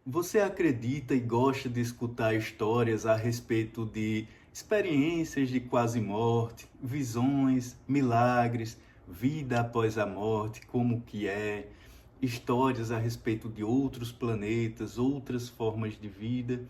Você acredita e gosta de escutar histórias a respeito de experiências de quase morte, visões, milagres, vida após a morte, como que é, histórias a respeito de outros planetas, outras formas de vida?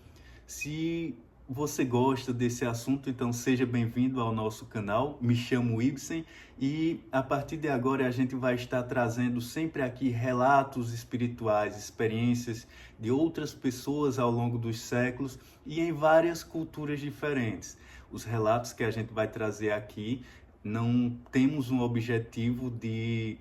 Se você gosta desse assunto, então seja bem-vindo ao nosso canal. Me chamo Ibsen e a partir de agora a gente vai estar trazendo sempre aqui relatos espirituais, experiências de outras pessoas ao longo dos séculos e em várias culturas diferentes. Os relatos que a gente vai trazer aqui não temos um objetivo de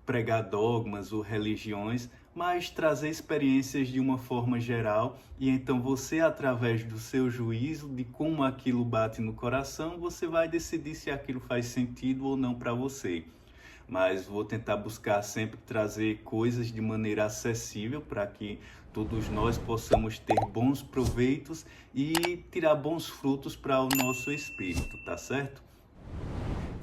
pregar dogmas ou religiões, mas trazer experiências de uma forma geral, e então você, através do seu juízo, de como aquilo bate no coração, você vai decidir se aquilo faz sentido ou não para você. Mas vou tentar buscar sempre trazer coisas de maneira acessível para que todos nós possamos ter bons proveitos e tirar bons frutos para o nosso espírito, tá certo?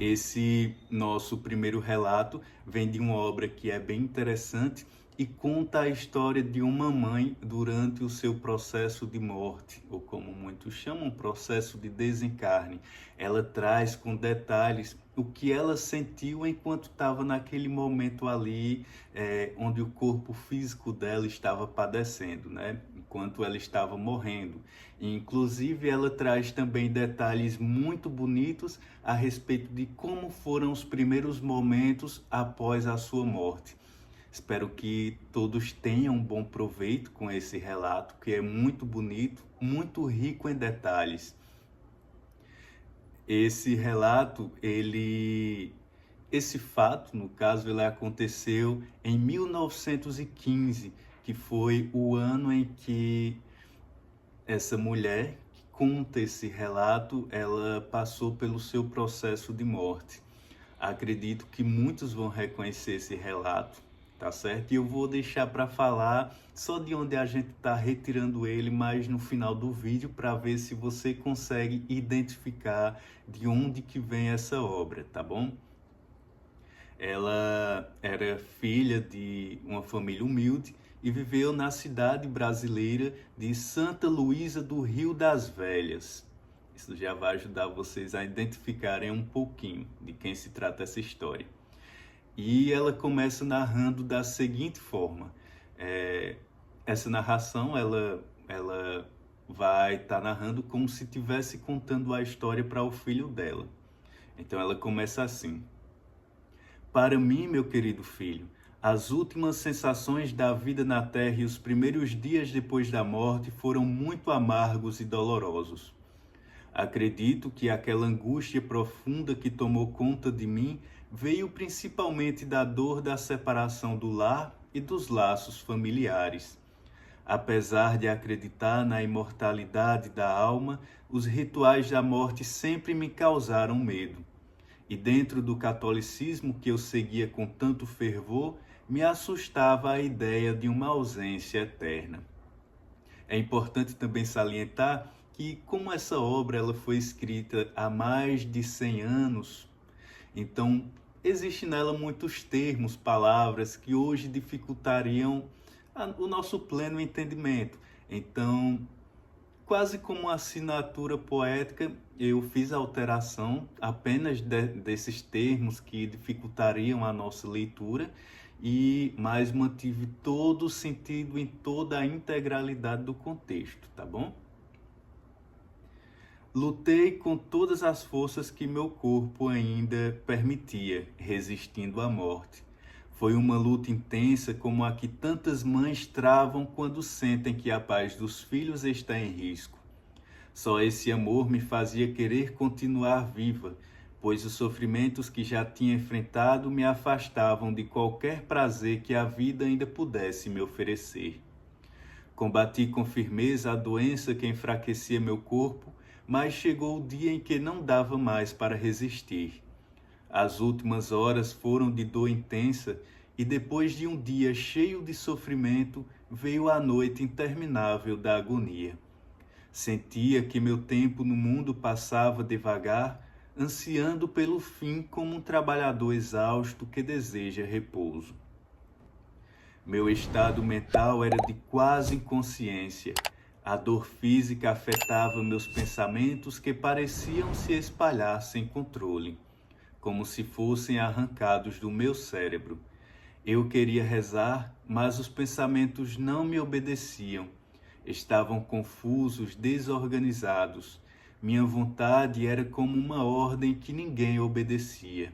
Esse nosso primeiro relato vem de uma obra que é bem interessante e conta a história de uma mãe durante o seu processo de morte, ou como muitos chamam, processo de desencarne. Ela traz com detalhes o que ela sentiu enquanto estava naquele momento ali, onde o corpo físico dela estava padecendo, né? Enquanto ela estava morrendo. E, inclusive, ela traz também detalhes muito bonitos a respeito de como foram os primeiros momentos após a sua morte. Espero que todos tenham um bom proveito com esse relato, que é muito bonito, muito rico em detalhes. Esse relato, esse fato, no caso, ele aconteceu em 1915, que foi o ano em que essa mulher que conta esse relato, ela passou pelo seu processo de morte. Acredito que muitos vão reconhecer esse relato, tá certo? E eu vou deixar para falar só de onde a gente está retirando ele, mais no final do vídeo, para ver se você consegue identificar de onde que vem essa obra, tá bom? Ela era filha de uma família humilde e viveu na cidade brasileira de Santa Luísa do Rio das Velhas. Isso já vai ajudar vocês a identificarem um pouquinho de quem se trata essa história. E ela começa narrando da seguinte forma. Essa narração, ela vai estar narrando como se estivesse contando a história para o filho dela. Então ela começa assim. Para mim, meu querido filho, as últimas sensações da vida na Terra e os primeiros dias depois da morte foram muito amargos e dolorosos. Acredito que aquela angústia profunda que tomou conta de mim veio principalmente da dor da separação do lar e dos laços familiares. Apesar de acreditar na imortalidade da alma, os rituais da morte sempre me causaram medo. E dentro do catolicismo que eu seguia com tanto fervor, me assustava a ideia de uma ausência eterna. É importante também salientar que, como essa obra ela foi escrita há mais de 100 anos, então existe nela muitos termos, palavras que hoje dificultariam o nosso pleno entendimento. Então, quase como uma assinatura poética, eu fiz a alteração apenas desses termos que dificultariam a nossa leitura, mas mantive todo o sentido em toda a integralidade do contexto, tá bom? Lutei com todas as forças que meu corpo ainda permitia, resistindo à morte. Foi uma luta intensa como a que tantas mães travam quando sentem que a paz dos filhos está em risco. Só esse amor me fazia querer continuar viva, pois os sofrimentos que já tinha enfrentado me afastavam de qualquer prazer que a vida ainda pudesse me oferecer. Combati com firmeza a doença que enfraquecia meu corpo, mas chegou o dia em que não dava mais para resistir. As últimas horas foram de dor intensa e depois de um dia cheio de sofrimento, veio a noite interminável da agonia. Sentia que meu tempo no mundo passava devagar, ansiando pelo fim como um trabalhador exausto que deseja repouso. Meu estado mental era de quase inconsciência. A dor física afetava meus pensamentos que pareciam se espalhar sem controle, como se fossem arrancados do meu cérebro. Eu queria rezar, mas os pensamentos não me obedeciam. Estavam confusos, desorganizados. Minha vontade era como uma ordem que ninguém obedecia.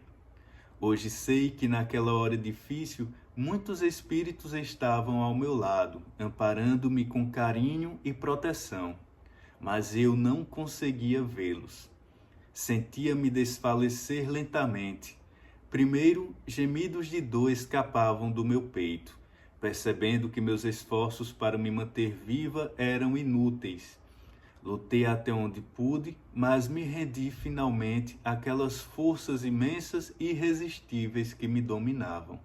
Hoje sei que naquela hora difícil, muitos espíritos estavam ao meu lado, amparando-me com carinho e proteção, mas eu não conseguia vê-los. Sentia-me desfalecer lentamente. Primeiro, gemidos de dor escapavam do meu peito, percebendo que meus esforços para me manter viva eram inúteis. Lutei até onde pude, mas me rendi finalmente àquelas forças imensas e irresistíveis que me dominavam.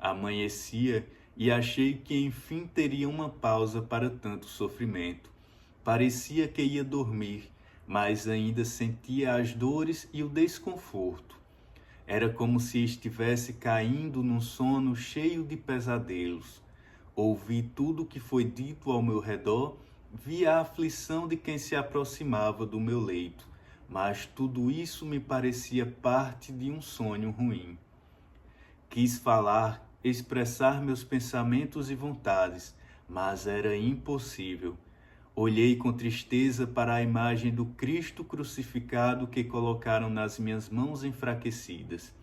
Amanhecia e achei que enfim teria uma pausa para tanto sofrimento. Parecia que ia dormir, mas ainda sentia as dores e o desconforto. Era como se estivesse caindo num sono cheio de pesadelos. Ouvi tudo o que foi dito ao meu redor, vi a aflição de quem se aproximava do meu leito, mas tudo isso me parecia parte de um sonho ruim. Quis falar, expressar meus pensamentos e vontades, mas era impossível. Olhei com tristeza para a imagem do Cristo crucificado que colocaram nas minhas mãos enfraquecidas.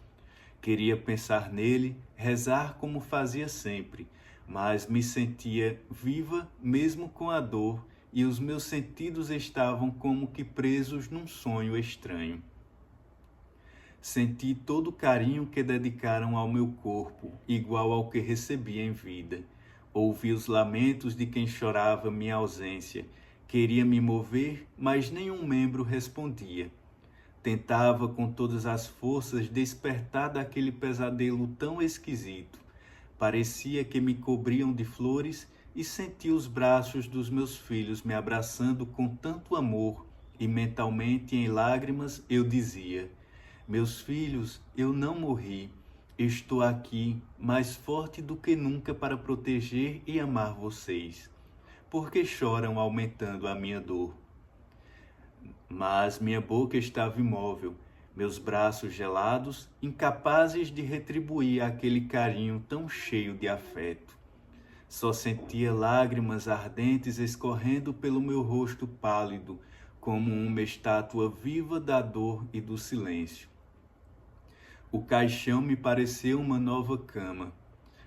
Queria pensar nele, rezar como fazia sempre, mas me sentia viva mesmo com a dor e os meus sentidos estavam como que presos num sonho estranho. Senti todo o carinho que dedicaram ao meu corpo, igual ao que recebi em vida. Ouvi os lamentos de quem chorava minha ausência. Queria me mover, mas nenhum membro respondia. Tentava com todas as forças despertar daquele pesadelo tão esquisito. Parecia que me cobriam de flores e senti os braços dos meus filhos me abraçando com tanto amor e mentalmente em lágrimas eu dizia: meus filhos, eu não morri. Estou aqui, mais forte do que nunca para proteger e amar vocês. Por que choram aumentando a minha dor? Mas minha boca estava imóvel, meus braços gelados, incapazes de retribuir aquele carinho tão cheio de afeto. Só sentia lágrimas ardentes escorrendo pelo meu rosto pálido, como uma estátua viva da dor e do silêncio. O caixão me pareceu uma nova cama,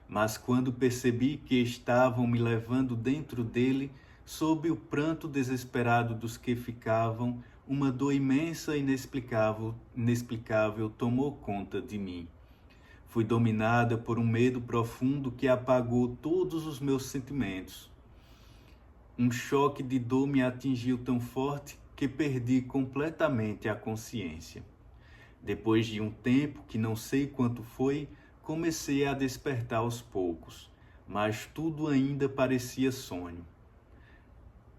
mas quando percebi que estavam me levando dentro dele, sob o pranto desesperado dos que ficavam, uma dor imensa e inexplicável tomou conta de mim. Fui dominada por um medo profundo que apagou todos os meus sentimentos. Um choque de dor me atingiu tão forte que perdi completamente a consciência. Depois de um tempo, que não sei quanto foi, comecei a despertar aos poucos, mas tudo ainda parecia sonho.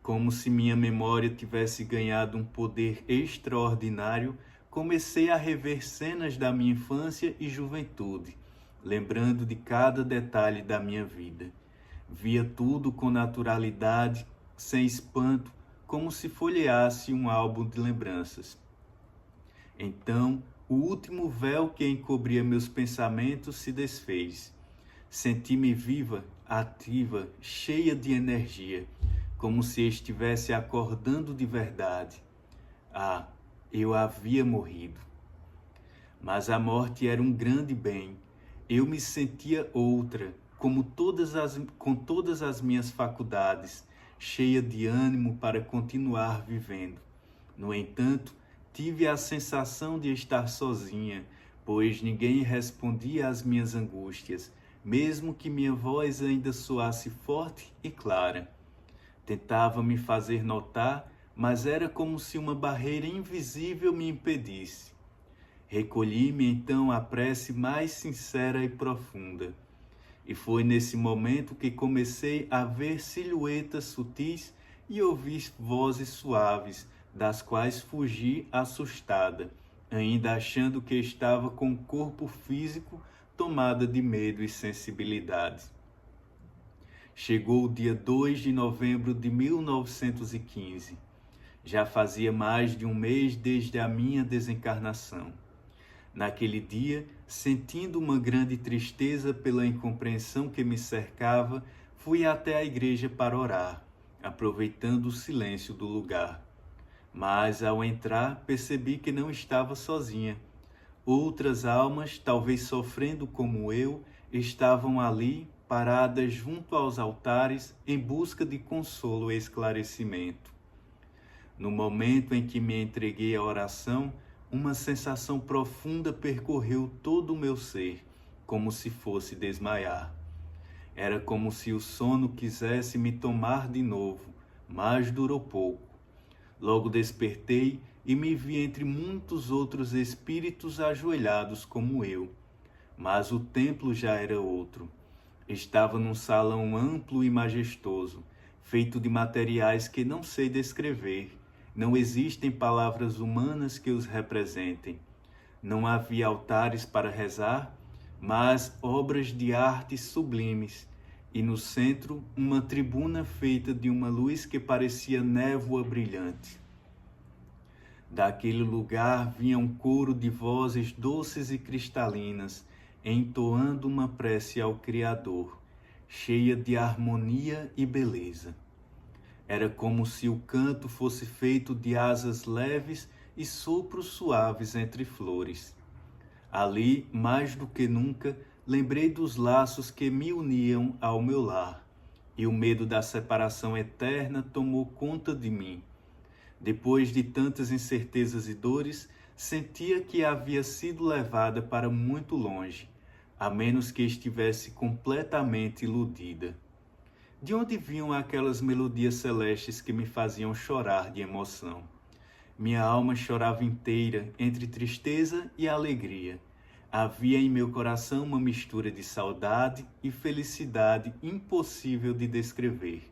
Como se minha memória tivesse ganhado um poder extraordinário, comecei a rever cenas da minha infância e juventude, lembrando de cada detalhe da minha vida. Via tudo com naturalidade, sem espanto, como se folheasse um álbum de lembranças. Então, o último véu que encobria meus pensamentos se desfez. Senti-me viva, ativa, cheia de energia, como se estivesse acordando de verdade. Ah, eu havia morrido. Mas a morte era um grande bem. Eu me sentia outra, com todas as minhas faculdades, cheia de ânimo para continuar vivendo. No entanto, tive a sensação de estar sozinha, pois ninguém respondia às minhas angústias, mesmo que minha voz ainda soasse forte e clara. Tentava me fazer notar, mas era como se uma barreira invisível me impedisse. Recolhi-me então à prece mais sincera e profunda. E foi nesse momento que comecei a ver silhuetas sutis e ouvir vozes suaves, das quais fugi assustada, ainda achando que estava com o corpo físico tomada de medo e sensibilidade. Chegou o dia 2 de novembro de 1915. Já fazia mais de um mês desde a minha desencarnação. Naquele dia, sentindo uma grande tristeza pela incompreensão que me cercava, fui até a igreja para orar, aproveitando o silêncio do lugar. Mas, ao entrar, percebi que não estava sozinha. Outras almas, talvez sofrendo como eu, estavam ali, paradas junto aos altares, em busca de consolo e esclarecimento. No momento em que me entreguei à oração, uma sensação profunda percorreu todo o meu ser, como se fosse desmaiar. Era como se o sono quisesse me tomar de novo, mas durou pouco. Logo despertei e me vi entre muitos outros espíritos ajoelhados como eu. Mas o templo já era outro. Estava num salão amplo e majestoso, feito de materiais que não sei descrever. Não existem palavras humanas que os representem. Não havia altares para rezar, mas obras de arte sublimes, e no centro uma tribuna feita de uma luz que parecia névoa brilhante. Daquele lugar vinha um coro de vozes doces e cristalinas, entoando uma prece ao Criador, cheia de harmonia e beleza. Era como se o canto fosse feito de asas leves e sopros suaves entre flores. Ali, mais do que nunca, lembrei dos laços que me uniam ao meu lar, e o medo da separação eterna tomou conta de mim. Depois de tantas incertezas e dores, sentia que havia sido levada para muito longe, a menos que estivesse completamente iludida. De onde vinham aquelas melodias celestes que me faziam chorar de emoção? Minha alma chorava inteira, entre tristeza e alegria. Havia em meu coração uma mistura de saudade e felicidade impossível de descrever.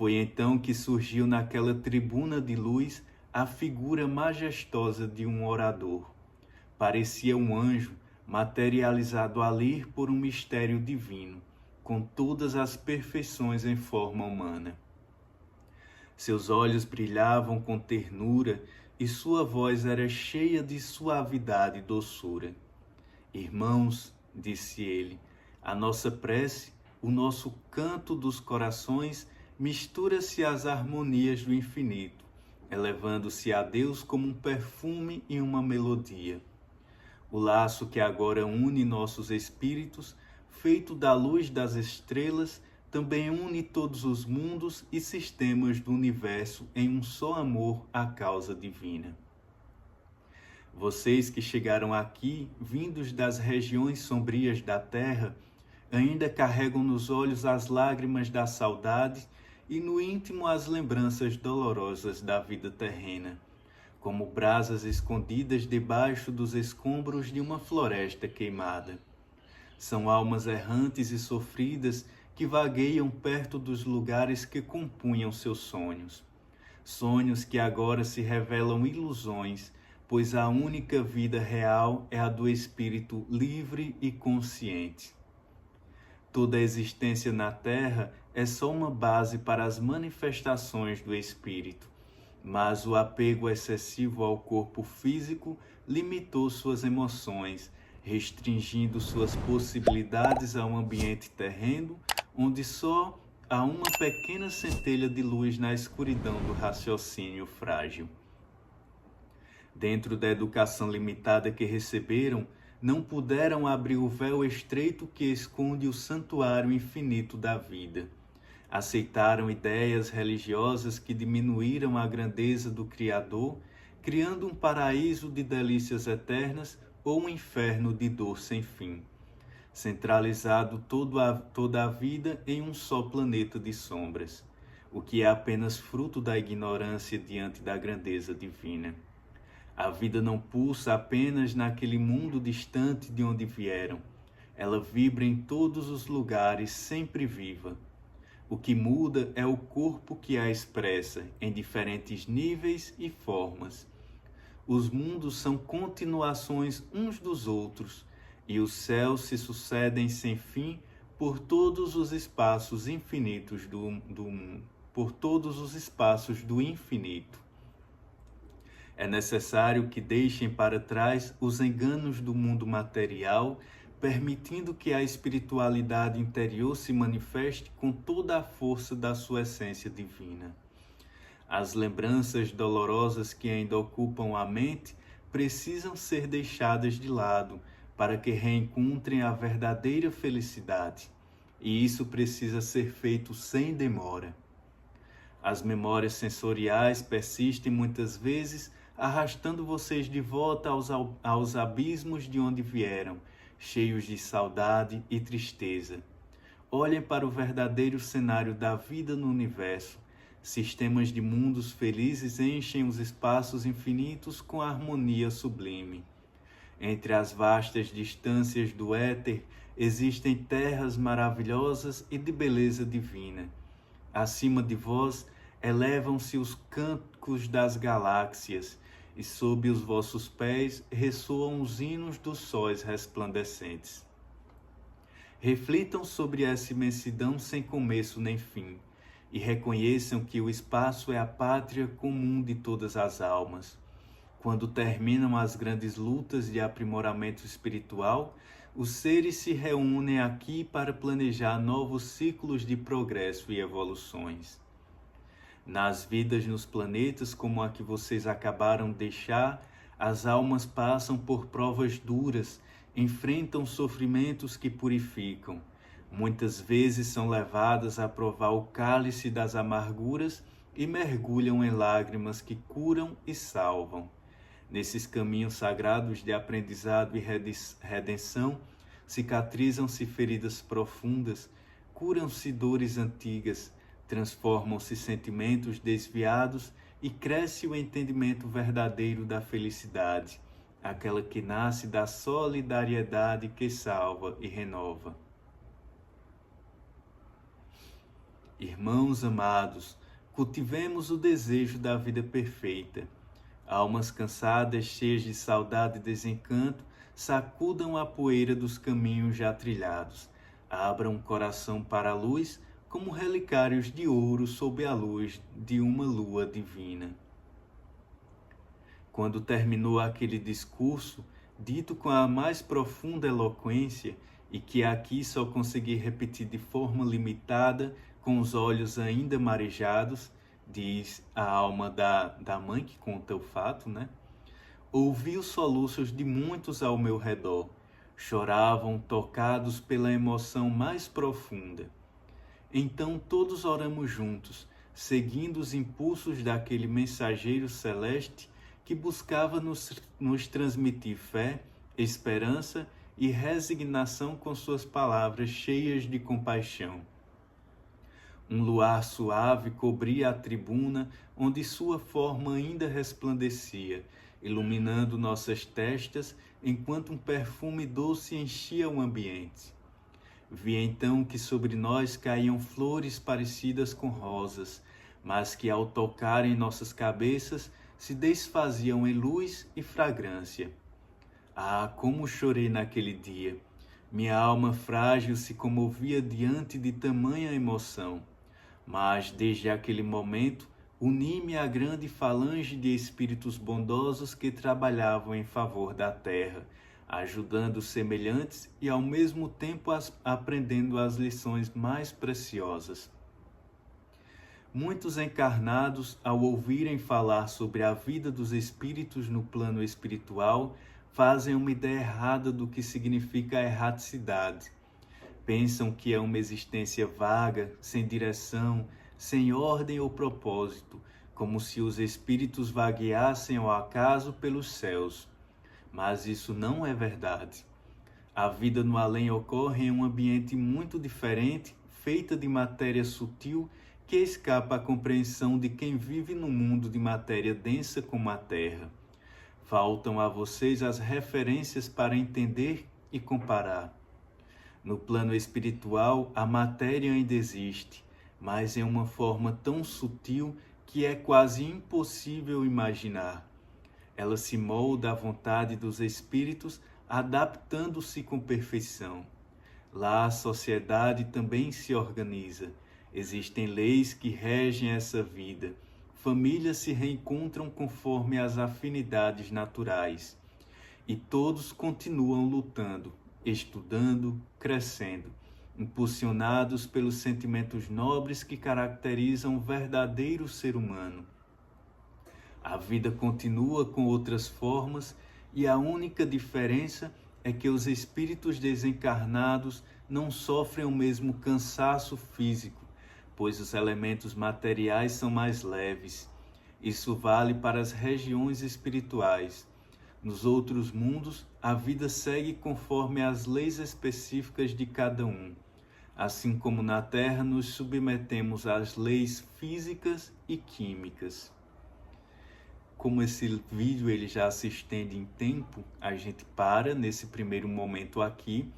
Foi então que surgiu naquela tribuna de luz a figura majestosa de um orador. Parecia um anjo materializado ali por um mistério divino, com todas as perfeições em forma humana. Seus olhos brilhavam com ternura e sua voz era cheia de suavidade e doçura. Irmãos, disse ele, a nossa prece, o nosso canto dos corações, mistura-se às harmonias do infinito, elevando-se a Deus como um perfume e uma melodia. O laço que agora une nossos espíritos, feito da luz das estrelas, também une todos os mundos e sistemas do universo em um só amor à causa divina. Vocês que chegaram aqui, vindos das regiões sombrias da terra, ainda carregam nos olhos as lágrimas da saudade e no íntimo as lembranças dolorosas da vida terrena, como brasas escondidas debaixo dos escombros de uma floresta queimada. São almas errantes e sofridas que vagueiam perto dos lugares que compunham seus sonhos. Sonhos que agora se revelam ilusões, pois a única vida real é a do espírito livre e consciente. Toda a existência na Terra é só uma base para as manifestações do espírito, mas o apego excessivo ao corpo físico limitou suas emoções, restringindo suas possibilidades a um ambiente terreno, onde só há uma pequena centelha de luz na escuridão do raciocínio frágil. Dentro da educação limitada que receberam, não puderam abrir o véu estreito que esconde o santuário infinito da vida. Aceitaram ideias religiosas que diminuíram a grandeza do Criador, criando um paraíso de delícias eternas ou um inferno de dor sem fim, centralizado toda a vida em um só planeta de sombras, o que é apenas fruto da ignorância diante da grandeza divina. A vida não pulsa apenas naquele mundo distante de onde vieram. Ela vibra em todos os lugares, sempre viva. O que muda é o corpo que a expressa, em diferentes níveis e formas. Os mundos são continuações uns dos outros, e os céus se sucedem sem fim por todos os espaços infinitos por todos os espaços do infinito. É necessário que deixem para trás os enganos do mundo material, permitindo que a espiritualidade interior se manifeste com toda a força da sua essência divina. As lembranças dolorosas que ainda ocupam a mente precisam ser deixadas de lado para que reencontrem a verdadeira felicidade, e isso precisa ser feito sem demora. As memórias sensoriais persistem muitas vezes, arrastando vocês de volta aos abismos de onde vieram, cheios de saudade e tristeza. Olhem para o verdadeiro cenário da vida no universo. Sistemas de mundos felizes enchem os espaços infinitos com harmonia sublime. Entre as vastas distâncias do éter existem terras maravilhosas e de beleza divina. Acima de vós elevam-se os cancos das galáxias, e sob os vossos pés ressoam os hinos dos sóis resplandecentes. Reflitam sobre essa imensidão sem começo nem fim, e reconheçam que o espaço é a pátria comum de todas as almas. Quando terminam as grandes lutas de aprimoramento espiritual, os seres se reúnem aqui para planejar novos ciclos de progresso e evoluções. Nas vidas nos planetas como a que vocês acabaram de deixar, as almas passam por provas duras, enfrentam sofrimentos que purificam. Muitas vezes são levadas a provar o cálice das amarguras e mergulham em lágrimas que curam e salvam. Nesses caminhos sagrados de aprendizado e redenção, cicatrizam-se feridas profundas, curam-se dores antigas, transformam-se sentimentos desviados e cresce o entendimento verdadeiro da felicidade, aquela que nasce da solidariedade que salva e renova. Irmãos amados, cultivemos o desejo da vida perfeita. Almas cansadas, cheias de saudade e desencanto, sacudam a poeira dos caminhos já trilhados. Abram o coração para a luz, como relicários de ouro sob a luz de uma lua divina. Quando terminou aquele discurso, dito com a mais profunda eloquência, e que aqui só consegui repetir de forma limitada, com os olhos ainda marejados, diz a alma da mãe que conta o fato, né? Ouvi os soluços de muitos ao meu redor. Choravam tocados pela emoção mais profunda. Então todos oramos juntos, seguindo os impulsos daquele mensageiro celeste que buscava nos transmitir fé, esperança e resignação com suas palavras cheias de compaixão. Um luar suave cobria a tribuna, onde sua forma ainda resplandecia, iluminando nossas testas, enquanto um perfume doce enchia o ambiente. Vi então que sobre nós caíam flores parecidas com rosas, mas que ao tocarem nossas cabeças se desfaziam em luz e fragrância. Ah, como chorei naquele dia! Minha alma frágil se comovia diante de tamanha emoção. Mas, desde aquele momento, uni-me à grande falange de espíritos bondosos que trabalhavam em favor da terra, ajudando os semelhantes e, ao mesmo tempo, aprendendo as lições mais preciosas. Muitos encarnados, ao ouvirem falar sobre a vida dos espíritos no plano espiritual, fazem uma ideia errada do que significa a erraticidade. Pensam que é uma existência vaga, sem direção, sem ordem ou propósito, como se os espíritos vagueassem ao acaso pelos céus. Mas isso não é verdade. A vida no além ocorre em um ambiente muito diferente, feita de matéria sutil, que escapa à compreensão de quem vive no mundo de matéria densa como a Terra. Faltam a vocês as referências para entender e comparar. No plano espiritual, a matéria ainda existe, mas em uma forma tão sutil que é quase impossível imaginar. Ela se molda à vontade dos espíritos adaptando-se com perfeição. Lá a sociedade também se organiza. Existem leis que regem essa vida. Famílias se reencontram conforme as afinidades naturais. E todos continuam lutando, estudando, crescendo, impulsionados pelos sentimentos nobres que caracterizam o verdadeiro ser humano. A vida continua com outras formas e a única diferença é que os espíritos desencarnados não sofrem o mesmo cansaço físico, pois os elementos materiais são mais leves. Isso vale para as regiões espirituais. Nos outros mundos, a vida segue conforme as leis específicas de cada um. Assim como na Terra, nos submetemos às leis físicas e químicas. Como esse vídeo ele já se estende em tempo, a gente para nesse primeiro momento aqui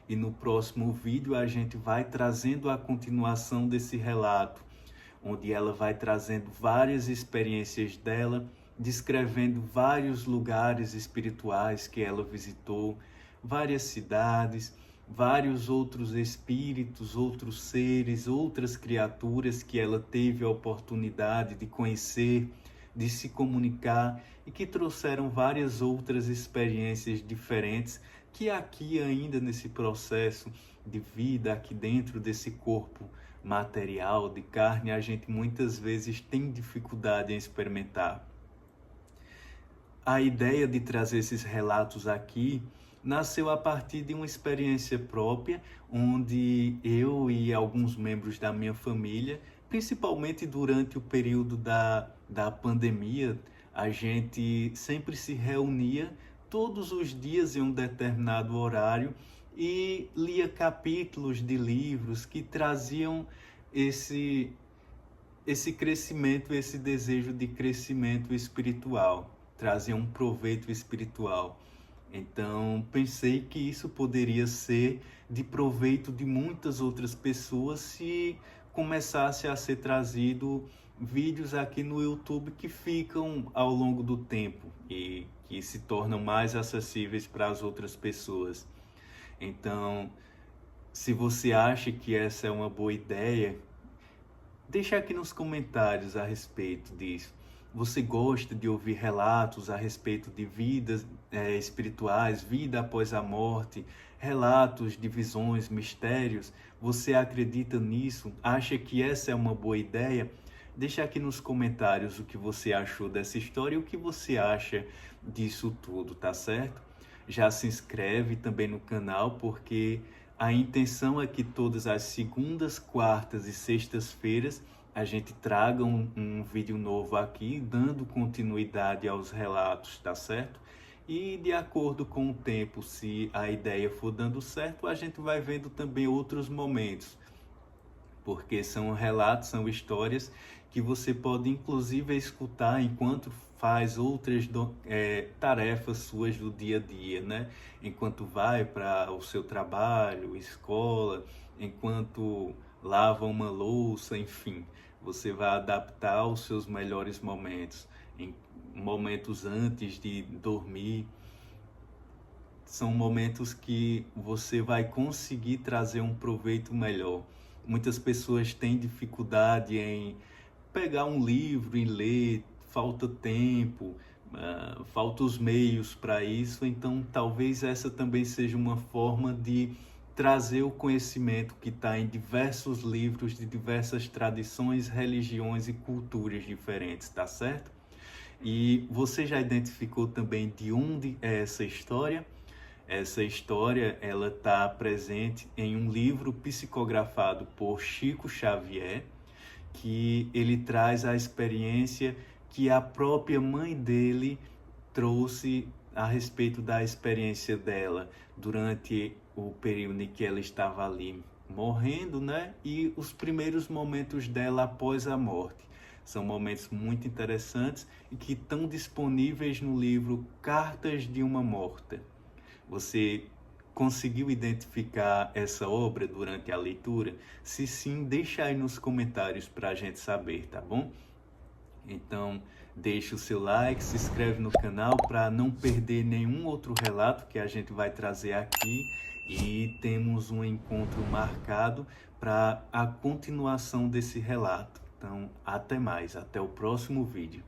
e no próximo vídeo a gente vai trazendo a continuação desse relato, onde ela vai trazendo várias experiências dela, descrevendo vários lugares espirituais que ela visitou, várias cidades, vários outros espíritos, outros seres, outras criaturas que ela teve a oportunidade de conhecer, de se comunicar e que trouxeram várias outras experiências diferentes que aqui ainda nesse processo de vida, aqui dentro desse corpo material, de carne, a gente muitas vezes tem dificuldade em experimentar. A ideia de trazer esses relatos aqui nasceu a partir de uma experiência própria, onde eu e alguns membros da minha família, principalmente durante o período da pandemia, a gente sempre se reunia todos os dias em um determinado horário e lia capítulos de livros que traziam esse crescimento, esse desejo de crescimento espiritual, traziam um proveito espiritual. Então, pensei que isso poderia ser de proveito de muitas outras pessoas se começasse a ser trazido vídeos aqui no YouTube que ficam ao longo do tempo e que se tornam mais acessíveis para as outras pessoas. Então, se você acha que essa é uma boa ideia, deixa aqui nos comentários a respeito disso. Você gosta de ouvir relatos a respeito de vidas espirituais, vida após a morte, relatos de visões, mistérios? Você acredita nisso? Acha que essa é uma boa ideia? Deixa aqui nos comentários o que você achou dessa história e o que você acha disso tudo, tá certo? Já se inscreve também no canal, porque a intenção é que todas as segundas, quartas e sextas-feiras a gente traga um vídeo novo aqui, dando continuidade aos relatos, tá certo? E de acordo com o tempo, se a ideia for dando certo, a gente vai vendo também outros momentos, porque são relatos, são histórias que você pode inclusive escutar enquanto faz outras tarefas suas do dia a dia, né? Enquanto vai para o seu trabalho, escola, enquanto lava uma louça, enfim, você vai adaptar aos seus melhores momentos, em momentos antes de dormir. São momentos que você vai conseguir trazer um proveito melhor. Muitas pessoas têm dificuldade em pegar um livro e ler, falta tempo, falta os meios para isso, então talvez essa também seja uma forma de trazer o conhecimento que está em diversos livros de diversas tradições, religiões e culturas diferentes, tá certo? E você já identificou também de onde é essa história? Essa história ela está presente em um livro psicografado por Chico Xavier, que ele traz a experiência que a própria mãe dele trouxe a respeito da experiência dela durante o período em que ela estava ali morrendo, né? E os primeiros momentos dela após a morte. São momentos muito interessantes e que estão disponíveis no livro Cartas de uma Morta. Você conseguiu identificar essa obra durante a leitura? Se sim, deixa aí nos comentários para a gente saber, tá bom? Então, deixe o seu like, se inscreve no canal para não perder nenhum outro relato que a gente vai trazer aqui, e temos um encontro marcado para a continuação desse relato. Então, até mais, até o próximo vídeo.